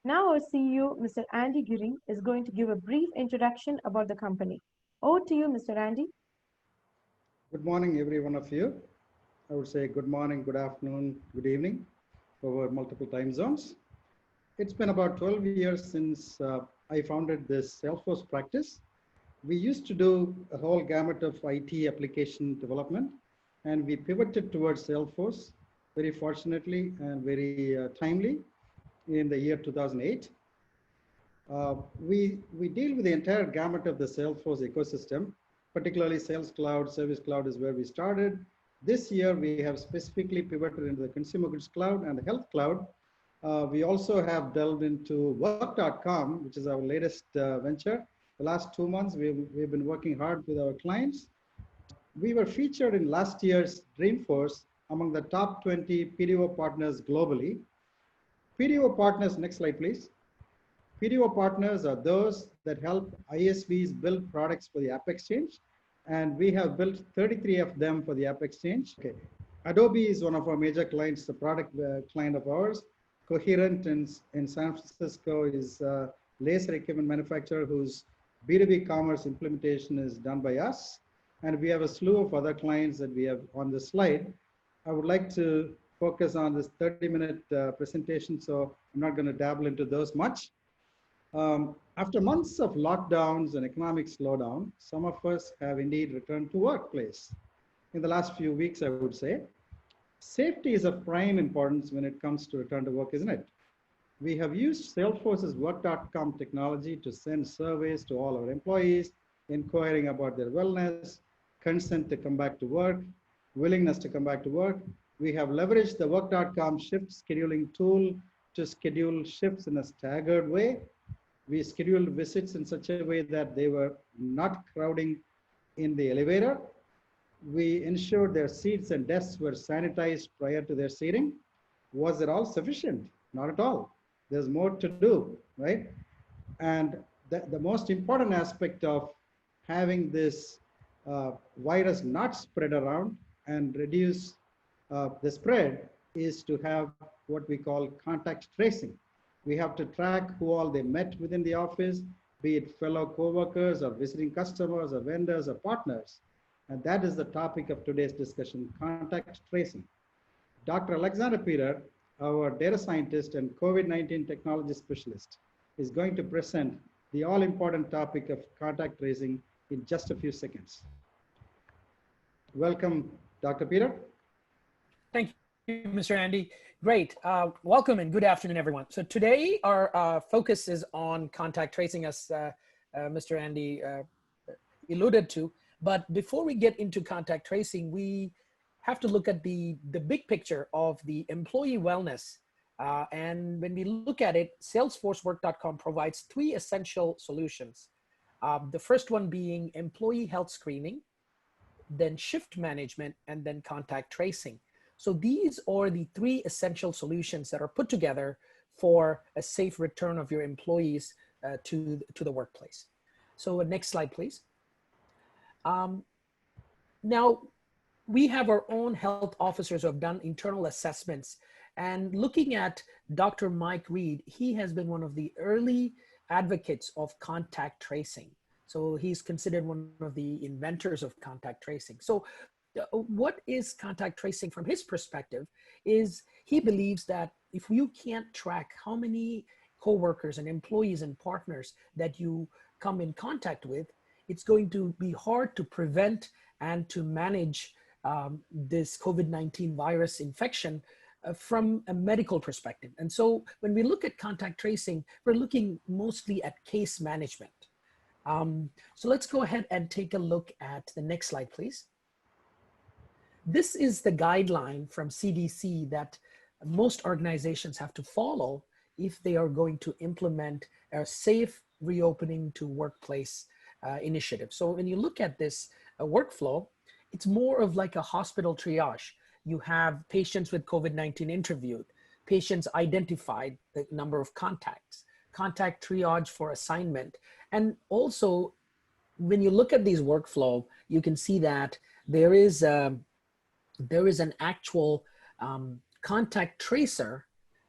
Now our CEO, Mr. Andy Giring, is going to give a brief introduction about the company. Over to you, Mr. Andy. Good morning, every one of you. I would say good morning, good afternoon, good evening over multiple time zones. It's been about 12 years since I founded this Salesforce practice. We used to do a whole gamut of IT application development, and we pivoted towards Salesforce very fortunately and very timely in the year 2008. We deal with the entire gamut of the Salesforce ecosystem, particularly Sales Cloud, Service Cloud is where we started. This year, we have specifically pivoted into the Consumer Goods Cloud and the Health Cloud. We also have delved into work.com, which is our latest venture. The last 2 months, we've been working hard with our clients. We were featured in last year's Dreamforce among the top 20 PDO partners globally. PDO partners, next slide, please. PDO partners are those that help ISVs build products for the App Exchange, and we have built 33 of them for the App Exchange. Okay. Adobe is one of our major clients, a product client of ours. Coherent in San Francisco is a laser equipment manufacturer whose B2B commerce implementation is done by us. And we have a slew of other clients that we have on this slide. I would like to focus on this 30-minute presentation, so I'm not going to dabble into those much. After months of lockdowns and economic slowdown, some of us have indeed returned to workplace. In the last few weeks, I would say, safety is of prime importance when it comes to return to work, isn't it? We have used Salesforce's work.com technology to send surveys to all our employees, inquiring about their wellness, consent to come back to work, willingness to come back to work. We have leveraged the work.com shift scheduling tool to schedule shifts in a staggered way. We scheduled visits in such a way that they were not crowding in the elevator. We ensured their seats and desks were sanitized prior to their seating. Was it all sufficient? Not at all. There's more to do, right? And the most important aspect of having this virus not spread around and reduce the spread is to have what we call contact tracing. We have to track who all they met within the office, be it fellow coworkers or visiting customers or vendors or partners. And that is the topic of today's discussion, contact tracing. Dr. Alexander Peter, our data scientist and COVID-19 technology specialist, is going to present the all-important topic of contact tracing in just a few seconds. Welcome, Dr. Peter. Thank you, Mr. Andy. Great. Welcome and good afternoon, everyone. So today our focus is on contact tracing, as Mr. Andy alluded to. But before we get into contact tracing, we have to look at the big picture of the employee wellness. And when we look at it, SalesforceWork.com provides 3 essential solutions. The first one being employee health screening, then shift management, and then contact tracing. So these are the 3 essential solutions that are put together for a safe return of your employees to the workplace. So next slide, please. Now, we have our own health officers who have done internal assessments, and looking at Dr. Mike Reed, he has been one of the early advocates of contact tracing. So he's considered one of the inventors of contact tracing. So what is contact tracing from his perspective is he believes that if you can't track how many coworkers and employees and partners that you come in contact with, it's going to be hard to prevent and to manage this COVID-19 virus infection from a medical perspective. And so when we look at contact tracing, we're looking mostly at case management. So let's go ahead and take a look at the next slide, please. This is the guideline from CDC that most organizations have to follow if they are going to implement a safe reopening to workplace initiative. So when you look at this workflow, it's more of like a hospital triage. You have patients with COVID-19 interviewed, patients identified, the number of contacts, contact triage for assignment. And also, when you look at these workflow, you can see that there is an actual contact tracer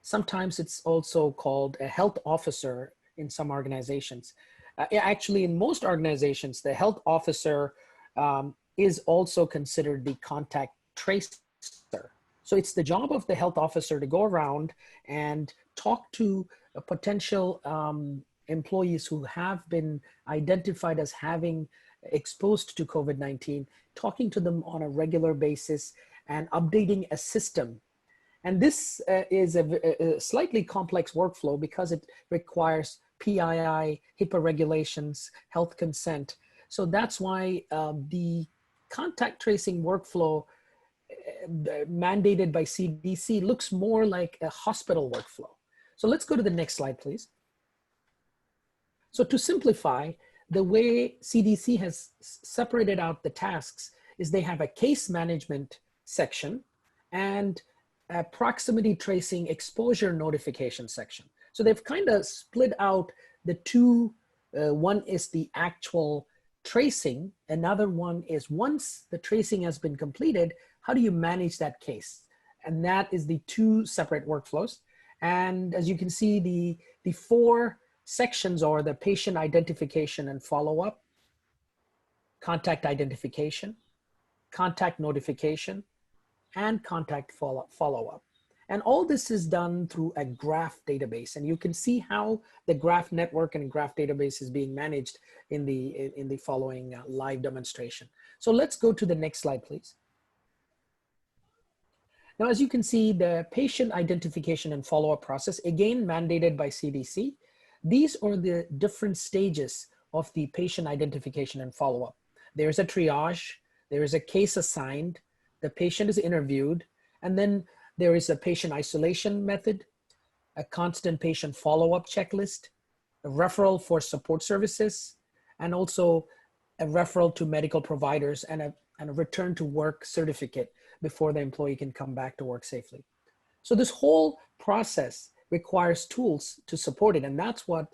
Sometimes it's also called a health officer in some organizations. Actually, in most organizations, the health officer is also considered the contact tracer. So it's the job of the health officer to go around and talk to potential employees who have been identified as having exposed to COVID-19, talking to them on a regular basis and updating a system. And this is a slightly complex workflow because it requires PII, HIPAA regulations, health consent. So that's why the contact tracing workflow mandated by CDC looks more like a hospital workflow. So let's go to the next slide, please. So to simplify, the way CDC has separated out the tasks is they have a case management section and a proximity tracing exposure notification section. So they've kind of split out the two. One is the actual tracing. Another one is once the tracing has been completed, how do you manage that case? And that is the two separate workflows. And as you can see, the four sections are the patient identification and follow-up, contact identification, contact notification, and contact follow-up. And all this is done through a graph database. And you can see how the graph network and graph database is being managed in the following live demonstration. So let's go to the next slide, please. Now, as you can see, the patient identification and follow-up process, again, mandated by CDC. These are the different stages of the patient identification and follow-up. There's a triage, there is a case assigned, the patient is interviewed, and then there is a patient isolation method, a constant patient follow-up checklist, a referral for support services, and also a referral to medical providers and a return to work certificate before the employee can come back to work safely. So this whole process requires tools to support it. And that's what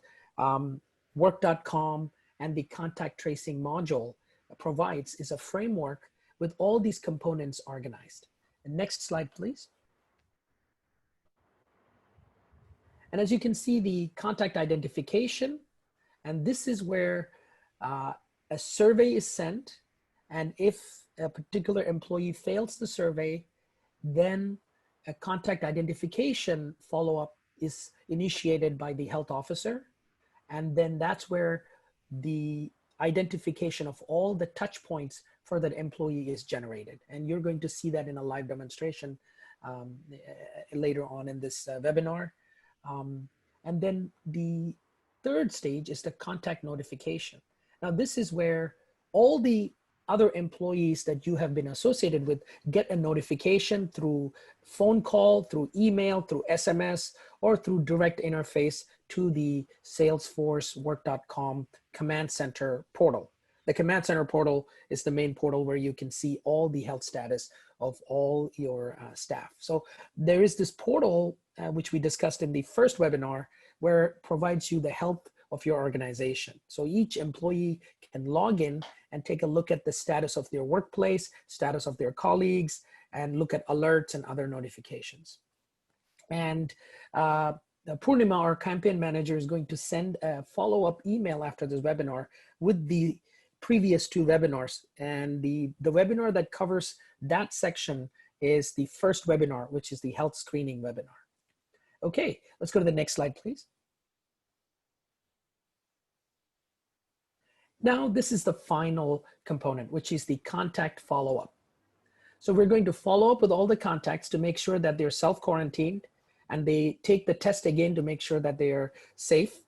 work.com and the contact tracing module provides, is a framework with all these components organized. And next slide, please. And as you can see, the contact identification, and this is where a survey is sent. And if a particular employee fails the survey, then a contact identification follow-up is initiated by the health officer. And then that's where the identification of all the touch points for that employee is generated. And you're going to see that in a live demonstration later on in this webinar. And then the third stage is the contact notification. Now, this is where all the other employees that you have been associated with get a notification through phone call, through email, through SMS, or through direct interface to the Salesforce work.com command center portal. The command center portal is the main portal where you can see all the health status of all your staff. So there is this portal, which we discussed in the first webinar, where it provides you the health of your organization. So each employee can log in and take a look at the status of their workplace, status of their colleagues, and look at alerts and other notifications. And Purnima, our campaign manager, is going to send a follow-up email after this webinar with the previous two webinars. And the webinar that covers that section is the first webinar, which is the health screening webinar. Okay, let's go to the next slide, please. Now, this is the final component, which is the contact follow-up. So we're going to follow up with all the contacts to make sure that they're self-quarantined and they take the test again to make sure that they are safe.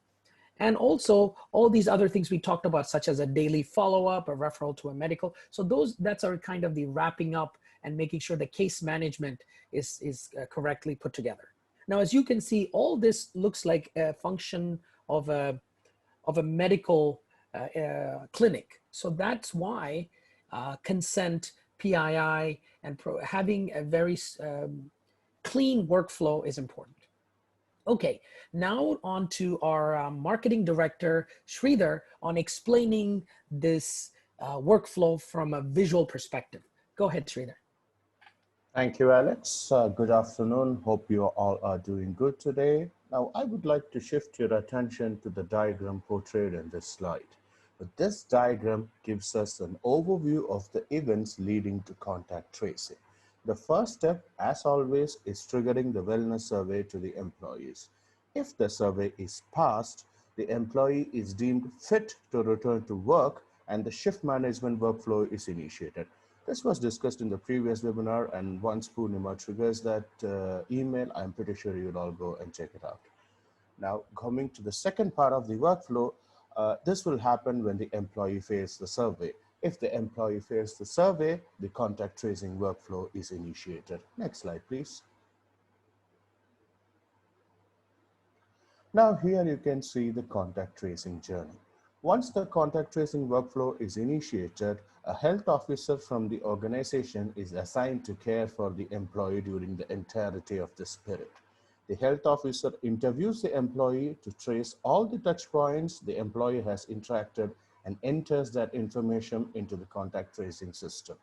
And also all these other things we talked about, such as a daily follow-up, a referral to a medical. So that's our kind of the wrapping up and making sure the case management is correctly put together. Now, as you can see, all this looks like a function of a medical clinic. So that's why consent, PII, and having a very clean workflow is important. Okay, now on to our marketing director, Sridhar, on explaining this workflow from a visual perspective. Go ahead, Sridhar. Thank you, Alex. Good afternoon. Hope you all are doing good today. Now, I would like to shift your attention to the diagram portrayed in this slide. This diagram gives us an overview of the events leading to contact tracing. The first step, as always, is triggering the wellness survey to the employees. If the survey is passed, the employee is deemed fit to return to work and the shift management workflow is initiated. This was discussed in the previous webinar, and once Purnima triggers that email, I'm pretty sure you'll all go and check it out. Now, coming to the second part of the workflow, this will happen when the employee fails the survey. If the employee fails the survey, the contact tracing workflow is initiated. Next slide, please. Now here you can see the contact tracing journey. Once the contact tracing workflow is initiated, a health officer from the organization is assigned to care for the employee during the entirety of the spirit. The health officer interviews the employee to trace all the touch points the employee has interacted and enters that information into the contact tracing system.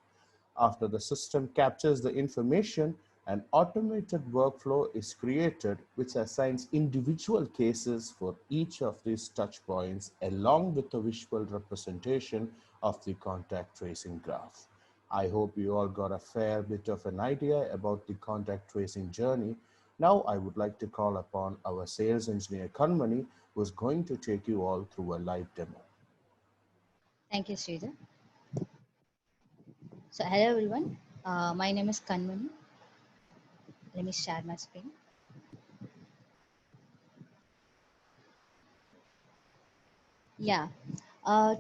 After the system captures the information, an automated workflow is created which assigns individual cases for each of these touch points along with a visual representation of the contact tracing graph. I hope you all got a fair bit of an idea about the contact tracing journey. Now I would like to call upon our sales engineer Kanmani, who is going to take you all through a live demo. Thank you, Sridhar. So, hello everyone. My name is Kanmani. Let me share my screen. Yeah.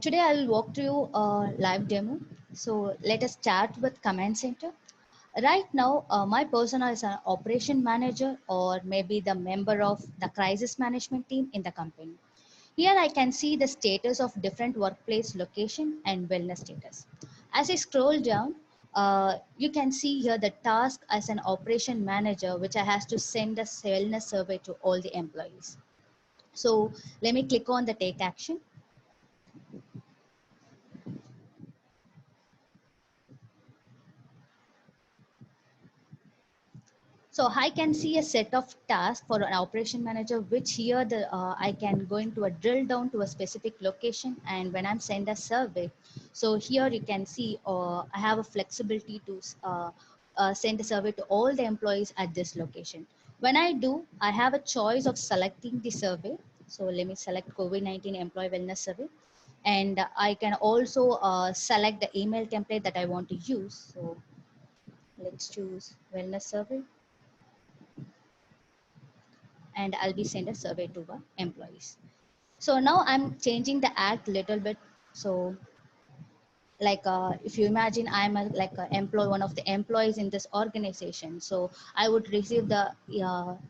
Today I'll walk through a live demo. So let us start with Command Center. Right now, my persona is an operation manager or maybe the member of the crisis management team in the company. Here I can see the status of different workplace location and wellness status. As I scroll down, you can see here the task as an operation manager, which I has to send a wellness survey to all the employees. So let me click on the take action. So I can see a set of tasks for an operation manager, which here I can go into a drill down to a specific location. And when I'm send a survey, so here you can see I have a flexibility to send a survey to all the employees at this location. When I do, I have a choice of selecting the survey. So let me select COVID-19 employee wellness survey. And I can also select the email template that I want to use. So let's choose wellness survey. And I'll be send a survey to the employees. So now I'm changing the act little bit. So like if you imagine I'm one of the employees in this organization. So I would receive the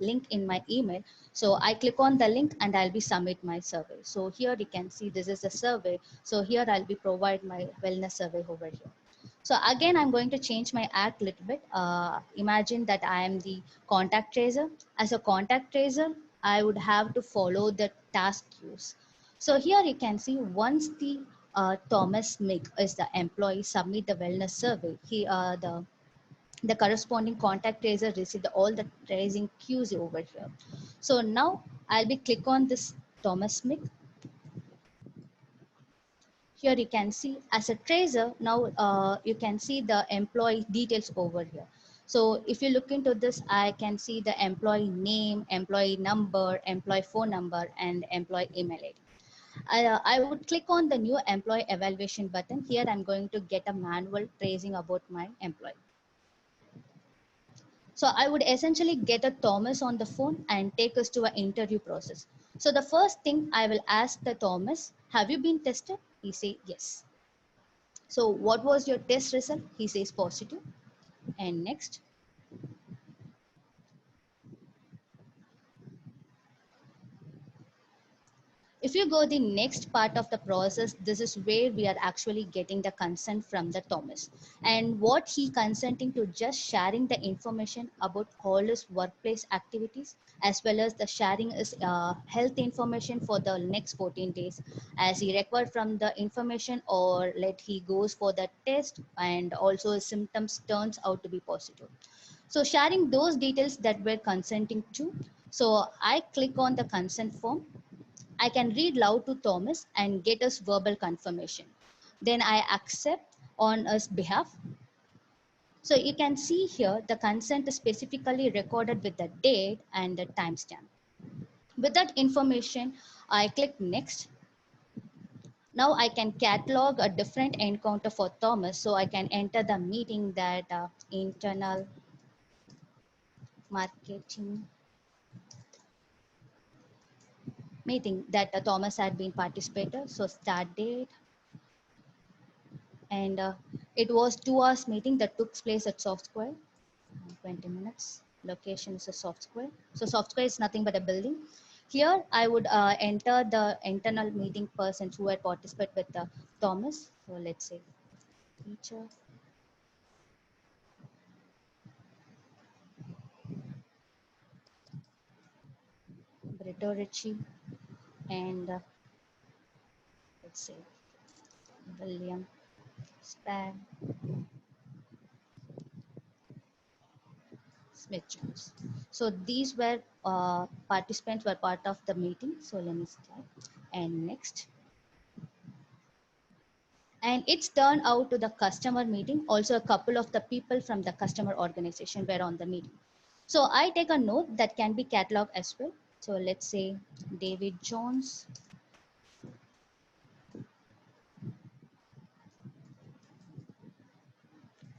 link in my email. So I click on the link and I'll be submit my survey. So here you can see this is a survey. So here I'll be provide my wellness survey over here. So again, I'm going to change my act a little bit. Imagine that I am the contact tracer. As a contact tracer, I would have to follow the task queues. So here you can see once the Thomas Mick is the employee submit the wellness survey, the corresponding contact tracer received all the tracing cues over here. So now I'll be click on this Thomas Mick. Here you can see as a tracer, now you can see the employee details over here. So if you look into this, I can see the employee name, employee number, employee phone number, and employee email ID. I would click on the new employee evaluation button. Here I'm going to get a manual tracing about my employee. So I would essentially get a Thomas on the phone and take us to an interview process. So the first thing I will ask the Thomas, have you been tested? He say yes. So what was your test result? He says positive. And next. If you go the next part of the process, this is where we are actually getting the consent from the Thomas. And what he consenting to just sharing the information about all his workplace activities, as well as the sharing his health information for the next 14 days, as he required from the information or let he goes for the test and also his symptoms turns out to be positive. So sharing those details that we're consenting to. So I click on the consent form. I can read loud to Thomas and get us verbal confirmation. Then I accept on his behalf. So you can see here the consent is specifically recorded with the date and the timestamp. With that information, I click next. Now I can catalog a different encounter for Thomas. So I can enter the meeting that internal marketing meeting that Thomas had been participated. So start date, and it was 2 hours meeting that took place at Soft Square, 20 minutes. Location is a Soft Square. So Soft Square is nothing but a building. Here I would enter the internal meeting persons who had participated with Thomas. So let's say teacher, Brito Ritchie, and let's say William Spag Smith Jones. So these were participants were part of the meeting. So let me start. And next. And it's turned out to the customer meeting. Also, a couple of the people from the customer organization were on the meeting. So I take a note that can be cataloged as well. So let's say David Jones.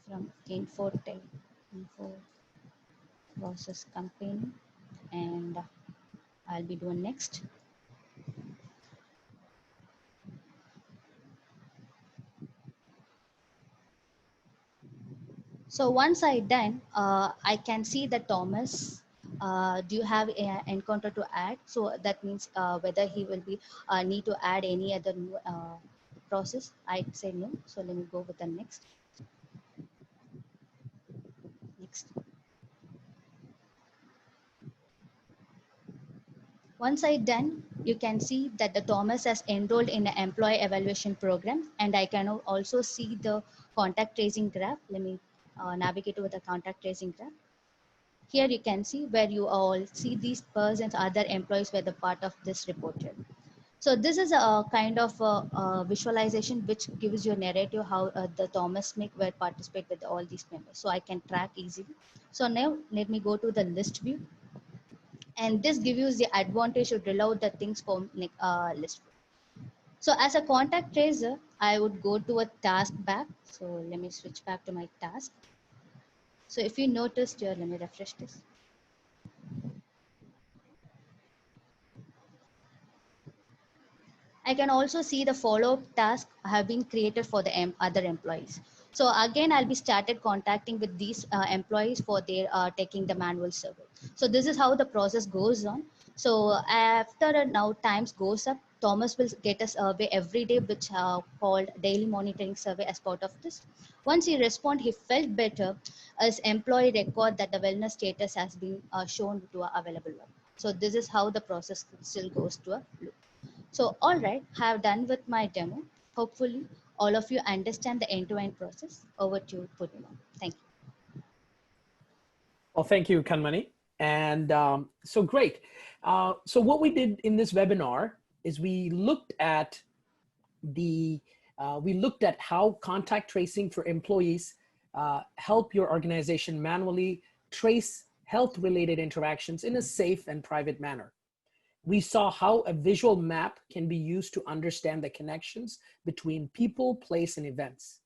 From Infotech, Info Process Company. And I'll be doing next. So once I done, I can see that Thomas, do you have an encounter to add? So that means whether he will be need to add any other process. I say no. So let me go with the next. Next. Once I done, you can see that the Thomas has enrolled in an employee evaluation program, and I can also see the contact tracing graph. Let me navigate over the contact tracing graph. Here you can see where you all see these persons, other employees were the part of this reported. So this is a kind of a visualization which gives you a narrative how the Thomas Smith will participate with all these members. So I can track easily. So now let me go to the list view. And this gives you the advantage to reload the things from list view. So as a contact tracer, I would go to a task back. So let me switch back to my task. So if you noticed here, let me refresh this. I can also see the follow-up task have been created for the other employees. So again, I'll be started contacting with these employees for their taking the manual survey. So this is how the process goes on. So after now times goes up, Thomas will get a survey every day, which called daily monitoring survey as part of this. Once he respond, he felt better, as employee record that the wellness status has been shown to a available one. So this is how the process still goes to a loop. So, all right, I have done with my demo. Hopefully, all of you understand the end-to-end process. Over to you, Purnima. Thank you. Well, thank you, Kanmani. And so great. So what we did in this webinar is we looked at how contact tracing for employees help your organization manually trace health-related interactions in a safe and private manner. We saw how a visual map can be used to understand the connections between people, place, and events.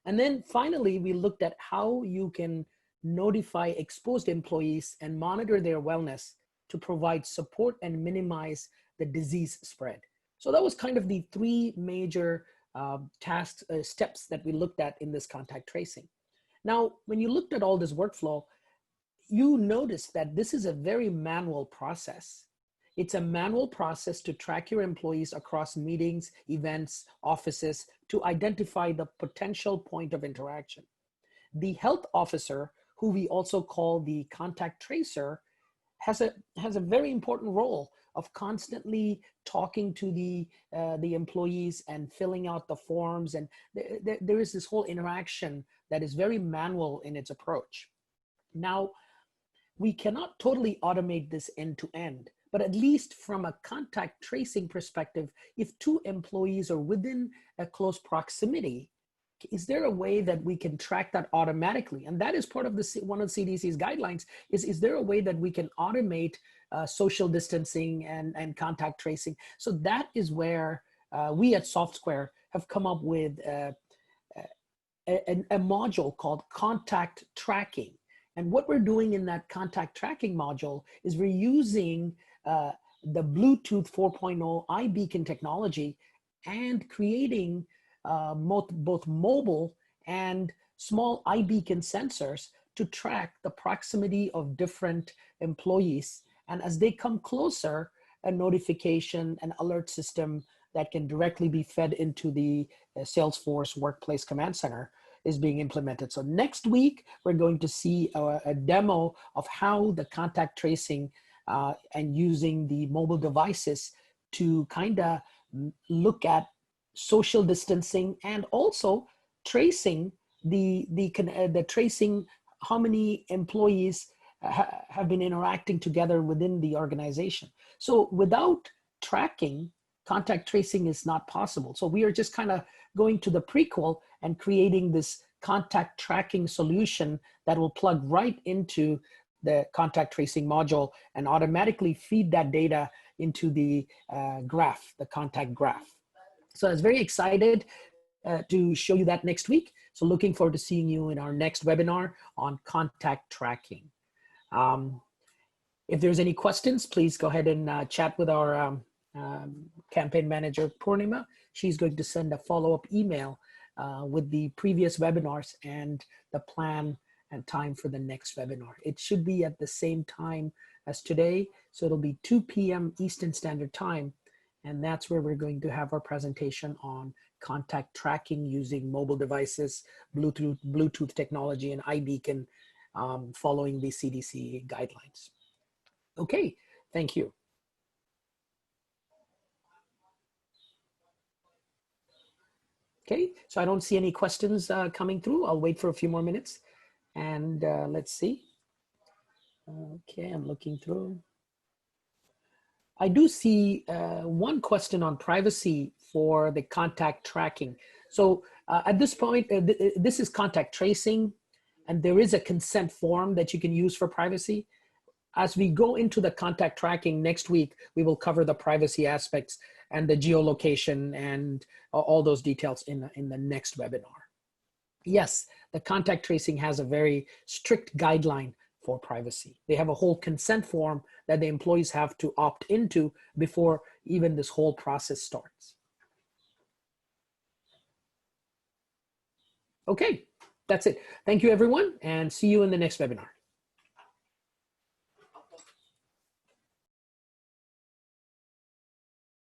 And then finally, we looked at how you can notify exposed employees and monitor their wellness to provide support and minimize the disease spread. So that was kind of the three major steps that we looked at in this contact tracing. Now, when you looked at all this workflow, you noticed that this is a very manual process. It's a manual process to track your employees across meetings, events, offices, to identify the potential point of interaction. The health officer, who we also call the contact tracer, has a very important role of constantly talking to the employees and filling out the forms. And there is this whole interaction that is very manual in its approach. Now, we cannot totally automate this end to end, but at least from a contact tracing perspective, if two employees are within a close proximity, is there a way that we can track that automatically? And that is part of one of CDC's guidelines. Is there a way that we can automate social distancing and contact tracing? So that is where we at SoftSquare have come up with a module called contact tracking. And what we're doing in that contact tracking module is we're using the Bluetooth 4.0 iBeacon technology and creating both mobile and small iBeacon sensors to track the proximity of different employees. And as they come closer, a notification, an alert system that can directly be fed into the Salesforce Workplace Command Center is being implemented. So next week, we're going to see a demo of how the contact tracing and using the mobile devices to kind of look at social distancing and also tracing the tracing how many employees have been interacting together within the organization. So without tracking, contact tracing is not possible. So we are just kind of going to the prequel and creating this contact tracking solution that will plug right into the contact tracing module and automatically feed that data into the graph, the contact graph. So I was very excited to show you that next week. So looking forward to seeing you in our next webinar on contact tracking. If there's any questions, please go ahead and chat with our campaign manager, Purnima. She's going to send a follow-up email with the previous webinars and the plan and time for the next webinar. It should be at the same time as today. So it'll be 2 p.m. Eastern Standard Time. And that's where we're going to have our presentation on contact tracking using mobile devices, Bluetooth technology, and iBeacon following the CDC guidelines. Okay, thank you. Okay, so I don't see any questions coming through. I'll wait for a few more minutes and let's see. Okay, I'm looking through. I do see one question on privacy for the contact tracking. So at this point, this is contact tracing, and there is a consent form that you can use for privacy. As we go into the contact tracking next week, we will cover the privacy aspects and the geolocation and all those details in the next webinar. Yes, the contact tracing has a very strict guideline for privacy. They have a whole consent form that the employees have to opt into before even this whole process starts. Okay, that's it. Thank you, everyone, and see you in the next webinar.